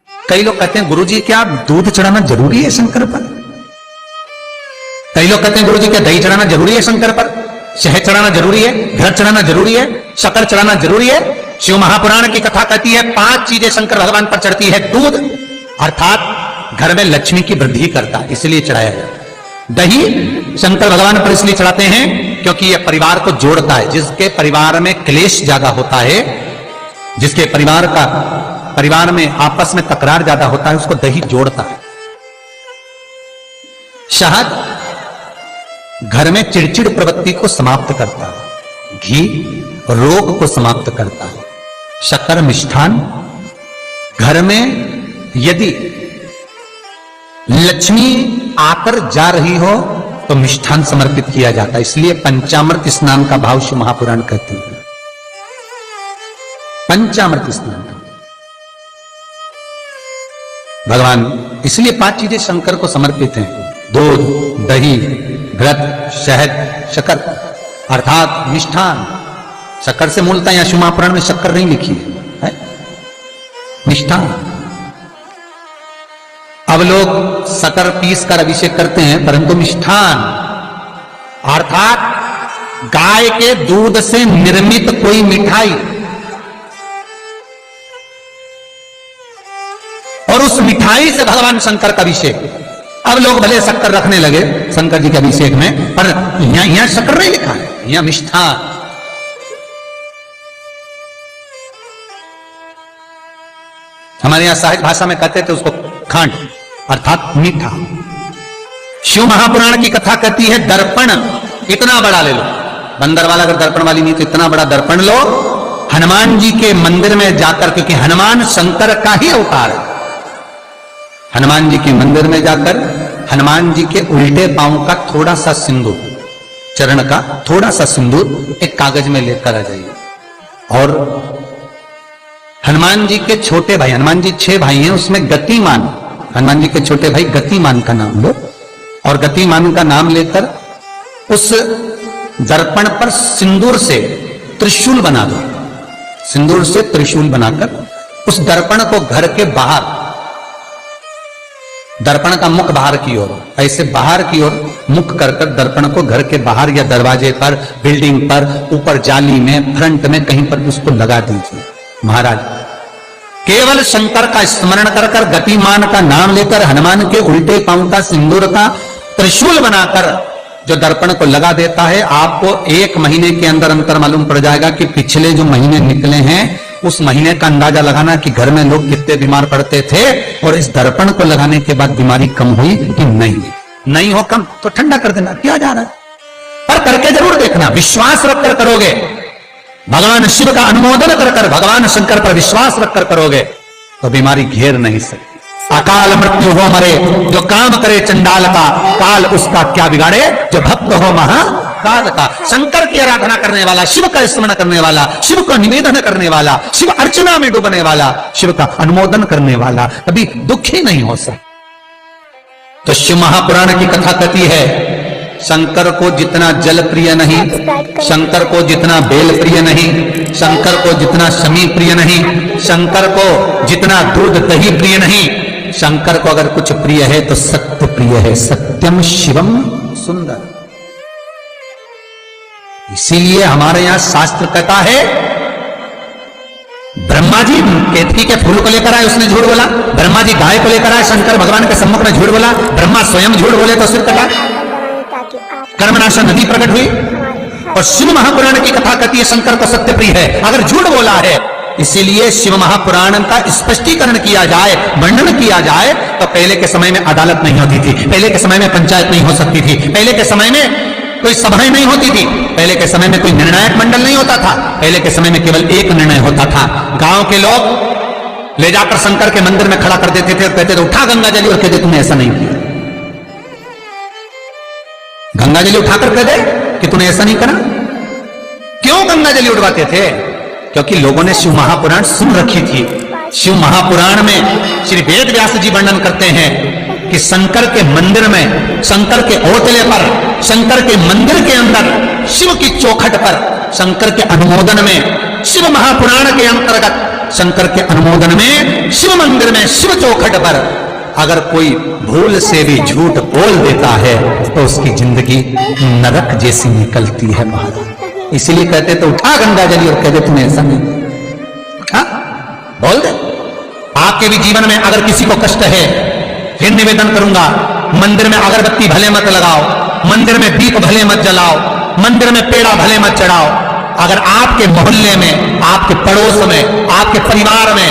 कई लोग कहते हैं गुरुजी क्या दूध चढ़ाना जरूरी है शंकर पर? कई लोग कहते हैं गुरुजी क्या दही चढ़ाना जरूरी है शंकर पर? शहद चढ़ाना जरूरी है? घृत चढ़ाना जरूरी है? शक्कर चढ़ाना जरूरी है? शिव महापुराण की कथा कहती है 5 चीजें शंकर भगवान पर चढ़ती है। दूध अर्थात घर में लक्ष्मी की वृद्धि करता है, इसलिए चढ़ाया जाता है। दही शंकर भगवान पर इसलिए चढ़ाते हैं क्योंकि यह परिवार को जोड़ता है। जिसके परिवार में क्लेश ज्यादा होता है, जिसके परिवार में आपस में तकरार ज्यादा होता है, उसको दही जोड़ता है। शहद घर में चिड़चिड़ प्रवृत्ति को समाप्त करता है। घी रोग को समाप्त करता है। शक्कर मिष्ठान घर में यदि लक्ष्मी आकर जा रही हो तो मिष्ठान समर्पित किया जाता है, इसलिए पंचामृत स्नान का भाव शिव महापुराण कहते हैं। पंचामृत स्नान भगवान, इसलिए 5 चीजें शंकर को समर्पित हैं। दूध, दही, घृत, शहद, शक्कर अर्थात मिष्ठान। शक्कर से मूलतः यहां शिव महापुराण में शक्कर नहीं लिखी है, मिष्ठान। अब लोग शक्कर पीस कर अभिषेक करते हैं, परंतु मिष्ठान अर्थात गाय के दूध से निर्मित कोई मिठाई, और उस मिठाई से भगवान शंकर का अभिषेक। अब लोग भले शक्कर रखने लगे शंकर जी के अभिषेक में, पर यहां शक्कर नहीं लिखा है, यहां मिष्ठान। हमारे यहां साहित्य भाषा में कहते थे उसको खंड अर्थात मीठा। शिव महापुराण की कथा कहती है दर्पण इतना बड़ा ले लो, बंदर वाला अगर दर्पण वाली नहीं तो इतना बड़ा दर्पण लो, हनुमान जी के मंदिर में जाकर, क्योंकि हनुमान शंकर का ही अवतार है। हनुमान जी के मंदिर में जाकर हनुमान जी के उल्टे पांव का थोड़ा सा सिंदूर, चरण का थोड़ा सा सिंदूर एक कागज में लेकर आ जाइए। और हनुमान जी के छोटे भाई, हनुमान जी 6 भाई हैं, उसमें गतिमान, हनुमान जी के छोटे भाई गतिमान का नाम लो, और गतिमान का नाम लेकर उस दर्पण पर सिंदूर से त्रिशूल बना दो। सिंदूर से त्रिशूल बनाकर उस दर्पण को घर के बाहर, दर्पण का मुख बाहर की ओर, ऐसे बाहर की ओर मुख कर दर्पण को घर के बाहर या दरवाजे पर, बिल्डिंग पर, ऊपर जाली में, फ्रंट में कहीं पर उसको लगा दीजिए। महाराज केवल शंकर का स्मरण कर गतिमान का नाम लेकर हनुमान के उल्टे पांव का सिंदूर का त्रिशूल बनाकर जो दर्पण को लगा देता है, आपको 1 महीने के अंदर अंतर मालूम पड़ जाएगा कि पिछले जो महीने निकले हैं उस महीने का अंदाजा लगाना कि घर में लोग कितने बीमार पड़ते थे, और इस दर्पण को लगाने के बाद बीमारी कम हुई कि नहीं हो कम तो ठंडा कर देना, क्या जा रहा है, पर करके जरूर देखना। विश्वास रखकर करोगे, भगवान शिव का अनुमोदन कर भगवान शंकर पर विश्वास रखकर करोगे तो बीमारी घेर नहीं सकती। अकाल मृत्यु हो मरे जो काम करे चंडाल का, काल उसका क्या बिगाड़े जो भक्त हो महाकाल का। शंकर की आराधना करने वाला, शिव का स्मरण करने वाला, शिव का निवेदन करने वाला, शिव अर्चना में डूबने वाला, शिव का अनुमोदन करने वाला कभी दुखी नहीं हो सकता। तो शिव महापुराण की कथा कहती है शंकर को जितना जल प्रिय नहीं, शंकर को जितना बेल प्रिय नहीं, शंकर को जितना शमी प्रिय नहीं, शंकर को जितना दूध दही प्रिय नहीं, शंकर को अगर कुछ प्रिय है तो सत्य प्रिय है। सत्यम शिवम सुंदर। इसीलिए हमारे यहां शास्त्र कहता है, ब्रह्मा जी केतकी के फूल को लेकर आए, उसने झूठ बोला। ब्रह्मा जी गाय को लेकर आए, शंकर भगवान के सम्मुख में झूठ बोला। ब्रह्मा स्वयं झूठ बोले तो सिर कटा, कर्मनाशा नदी प्रकट हुई। और शिव महापुराण की कथा कहती है शंकर को सत्य प्रिय है, अगर झूठ बोला है। इसीलिए शिव महापुराण का स्पष्टीकरण किया जाए, वर्णन किया जाए, तो पहले के समय में अदालत नहीं होती थी, पहले के समय में पंचायत नहीं हो सकती थी, पहले के समय में कोई सभाएं नहीं होती थी, पहले के समय में कोई निर्णायक मंडल नहीं होता था, पहले के समय में केवल एक निर्णय होता था। गांव के लोग ले जाकर शंकर के मंदिर में खड़ा कर देते थे और कहते थे उठा गंगा जली, और कहते तुमने ऐसा नहीं किया। गंगा जली उठाकर कह दे कि तूने ऐसा नहीं करा। क्यों गंगा जली उठवाते थे? क्योंकि लोगों ने शिव महापुराण सुन रखी थी। शिव महापुराण में श्री वेद व्यास जी वर्णन करते हैं कि शंकर के मंदिर में, शंकर के औतले पर, शंकर के मंदिर के अंदर, शिव की चौखट पर, शंकर के अनुमोदन में, शिव महापुराण के अंतर्गत शंकर के अनुमोदन में शिव मंदिर में, शिव चौखट पर अगर कोई भूल से भी झूठ बोल देता है तो उसकी जिंदगी नरक जैसी निकलती है महाराज। इसीलिए कहते तो उठा गंगा जली और कह दे तुम्हें ऐसा नहीं, उठा बोल दे। आपके भी जीवन में अगर किसी को कष्ट है, फिर निवेदन करूंगा, मंदिर में अगरबत्ती भले मत लगाओ, मंदिर में दीप भले मत जलाओ, मंदिर में पेड़ा भले मत चढ़ाओ। अगर आपके मोहल्ले में, आपके पड़ोस में, आपके परिवार में,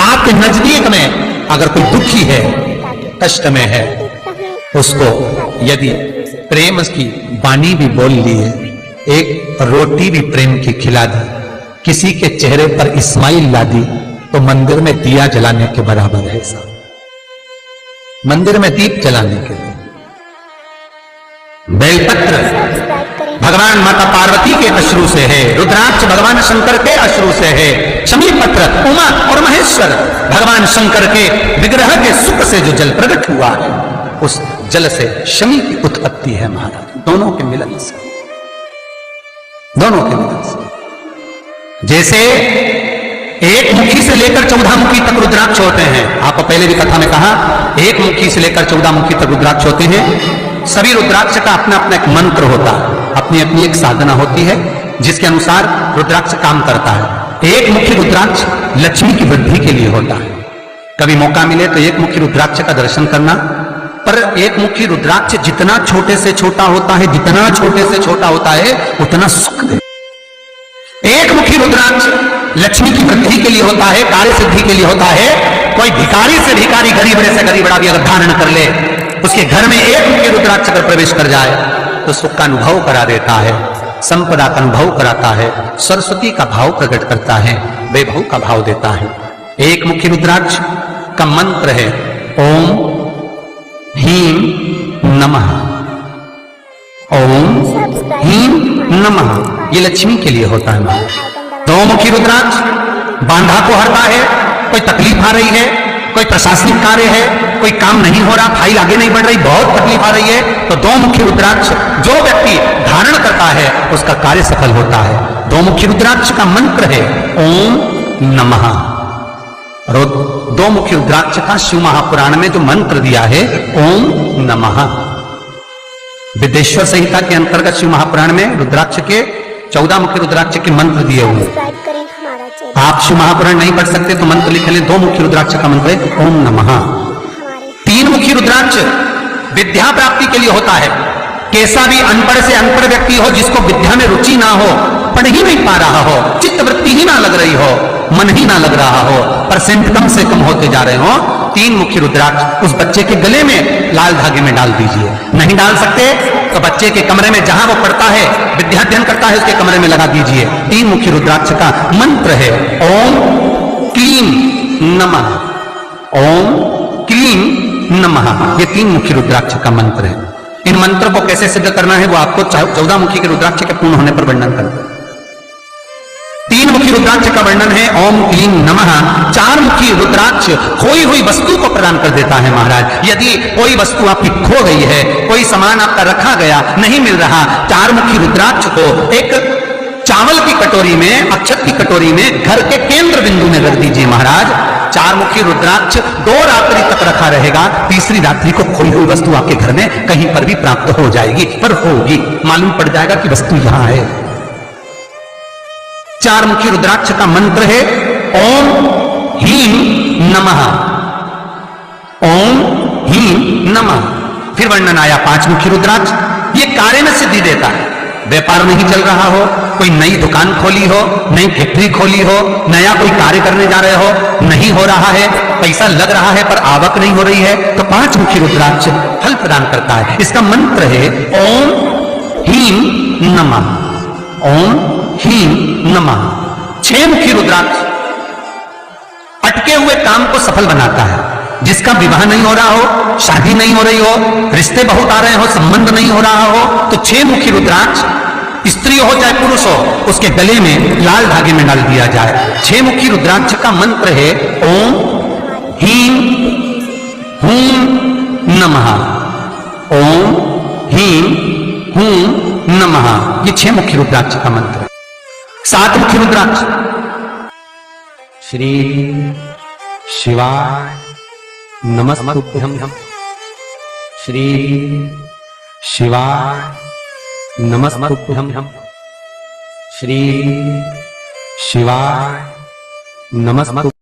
आपके नजदीक में अगर कोई दुखी है, कष्ट में है, उसको यदि प्रेम की वाणी भी बोल ली है, एक रोटी भी प्रेम की खिला दी, किसी के चेहरे पर इस्माइल ला दी, तो मंदिर में दिया जलाने के बराबर है साहब। मंदिर में दीप जलाने के लिए बेलपत्र भगवान माता पार्वती के अश्रु से है, रुद्राक्ष भगवान शंकर के अश्रु से है, शमी पत्र उमा और महेश्वर भगवान शंकर के विग्रह के सुख से जो जल प्रकट हुआ है, उस जल से शमी की उत्पत्ति है महाराज। दोनों के मिलन से, दोनों के मिलन से। जैसे एक मुखी से लेकर 14 मुखी तक रुद्राक्ष होते हैं, आपको पहले भी कथा में कहा, एक मुखी से लेकर 14 मुखी तक रुद्राक्ष होते हैं। सभी रुद्राक्ष का अपना अपना एक मंत्र होता है, अपनी अपनी एक साधना होती है जिसके अनुसार रुद्राक्ष काम करता है। एक मुखी रुद्राक्ष लक्ष्मी की वृद्धि के लिए होता है। कभी मौका मिले तो एक मुखी रुद्राक्ष का दर्शन करना, पर एक मुखी रुद्राक्ष जितना छोटे से छोटा होता है, जितना छोटे से छोटा होता है उतना सुख दे। एक मुखी रुद्राक्ष लक्ष्मी की वृद्धि के लिए होता है, कार्य सिद्धि के लिए होता है। कोई भिखारी से भिखारी, गरीब से गरीब भी अगर धारण कर ले, उसके घर में एक मुखी रुद्राक्ष अगर प्रवेश कर जाए तो सुख का अनुभव करा देता है, संपदा का अनुभव कराता है, सरस्वती का भाव प्रकट करता है, वैभव का भाव देता है। एक मुखी रुद्राक्ष का मंत्र है ओम ह्रीं नमः, ओम ह्रीं नमः। ये लक्ष्मी के लिए होता है। दो मुखी रुद्राक्ष बांधा को हरता है, कोई तकलीफ आ रही है, कोई प्रशासनिक कार्य है, कोई काम नहीं हो रहा, फाइल आगे नहीं बढ़ रही, बहुत तकलीफ आ रही है, तो दो मुखी रुद्राक्ष जो व्यक्ति धारण करता है उसका कार्य सफल होता है। दो मुखी रुद्राक्ष का मंत्र है ओम नमः। और दो मुखी रुद्राक्ष का शिव महापुराण में जो मंत्र दिया है ओम नमः, विदेश्वर संहिता के अंतर्गत शिव महापुराण में रुद्राक्ष के 14 मुखी रुद्राक्ष के मंत्र दिए हुए। आप शिव महापुराण नहीं पढ़ सकते तो मंत्र लिख लें। दो मुखी रुद्राक्ष का मंत्र है ओम नमः। तीन मुखी रुद्राक्ष विद्या प्राप्ति के लिए होता है। कैसा भी अनपढ़ से अनपढ़ व्यक्ति हो, जिसको विद्या में रुचि ना हो, पढ़ ही नहीं पा रहा हो, चित्त वृत्ति ही ना लग रही हो, मन ही ना लग रहा हो, परसेंट कम से कम होते जा रहे हो, तीन मुखी रुद्राक्ष उस बच्चे के गले में लाल धागे में डाल दीजिए। नहीं डाल सकते तो बच्चे के कमरे में जहां वो पढ़ता है, विद्याध्ययन करता है, उसके कमरे में लगा दीजिए। तीन मुखी रुद्राक्ष का मंत्र है ओम क्लीं नमः, ओम क्लीं नमः। ये तीन मुखी रुद्राक्ष का मंत्र है। इन मंत्र को कैसे सिद्ध करना है वो आपको 14 मुखी के रुद्राक्ष के पूर्ण होने पर वर्णन करना। तीन मुखी रुद्राक्ष का वर्णन है ओम क्लीं नमः। चार मुखी रुद्राक्ष खोई हुई वस्तु को प्रदान कर देता है महाराज। यदि कोई वस्तु आपकी खो गई है, कोई सामान आपका रखा गया नहीं मिल रहा, चार मुखी रुद्राक्ष को एक चावल की कटोरी में, अक्षत की कटोरी में घर के केंद्र बिंदु में रख दीजिए महाराज। चार मुखी रुद्राक्ष 2 रात्रि तक रखा रहेगा। तीसरी रात्रि को खोई हुई वस्तु आपके घर में कहीं पर भी प्राप्त हो जाएगी, पर होगी, मालूम पड़ जाएगा कि वस्तु यहां है। चार मुखी रुद्राक्ष का मंत्र है ओम ह्रीं नमः, ओम ह्रीं नमः। फिर वर्णन आया 5 मुखी रुद्राक्ष। ये कार्य में सिद्धि देता है। व्यापार नहीं चल रहा हो, कोई नई दुकान खोली हो, नई फैक्ट्री खोली हो, नया कोई कार्य करने जा रहे हो, नहीं हो रहा है, पैसा लग रहा है पर आवक नहीं हो रही है, तो 5 मुखी रुद्राक्ष फल प्रदान करता है। इसका मंत्र है ओम ह्रीं नमः, ओम ह्रीं नमः। 6 मुखी रुद्राक्ष अटके हुए काम को सफल बनाता है। जिसका विवाह नहीं हो रहा हो, शादी नहीं हो रही हो, रिश्ते बहुत आ रहे हो, संबंध नहीं हो रहा हो, तो 6 मुखी रुद्राक्ष स्त्री हो चाहे पुरुष हो, उसके गले में लाल धागे में डाल दिया जाए। 6 मुखी रुद्राक्ष का मंत्र है ओम ह्रीं हूं नमः, ओम ह्रीं हूं नमः। ये 6 मुखी रुद्राक्ष का मंत्र है। 7 मुखी रुद्राक्ष श्री शिवाय नमस्तुभ्यं। श्री शिवाय नमस्तुभ्यं। श्री शिवाय नमस्तुभ्यं।